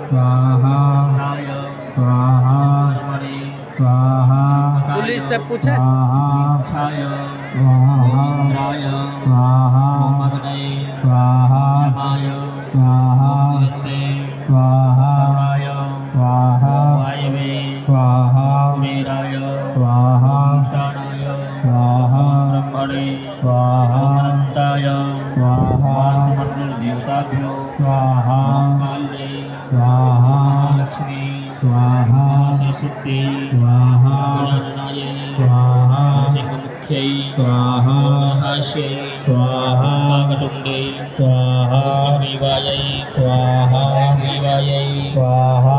स्वाहा स्वाहा स्वाहा। पुलिस से पूछे स्वाहा स्वाहा स्वाहा स्वाहा स्वाहा स्वाहा स्वाहा स्वाहा स्वाहा स्वाहा स्वाहा स्वाहा स्वाहा स्वाहा लक्ष्मी स्वाहा सरस्वती स्वाहा स्वाहा मुख्यै स्वाहा हास्यै स्वाहा कटुंडे स्वाहा ग्रीवायै स्वाहा ग्रीवायै स्वाहा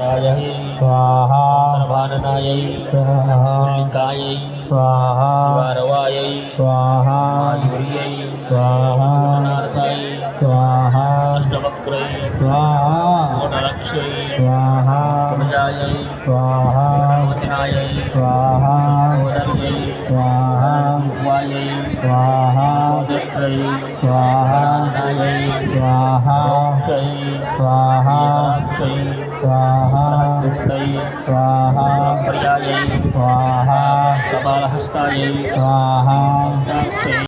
राजयै स्वाहा सर्वाननायै स्वाहा लिकायै स्वाहा वारवायै स्वाहा माधुर्यै स्वाहा अनार्थायै स्वाहा अष्टवक्रै स्वाहा मोटरक्षै स्वाहा प्रजायै स्वाहा वचनायै स्वाहा सहोदर्यै स्वाहा वायै स्वाहा दष्ट्रै स्वाहा नायै स्वाहा मोक्षै स्वाहा क्षै स्वाहा गुप्तै स्वाहा पर्यायै स्वाहा कपालहस्तायै स्वाहा दाक्षै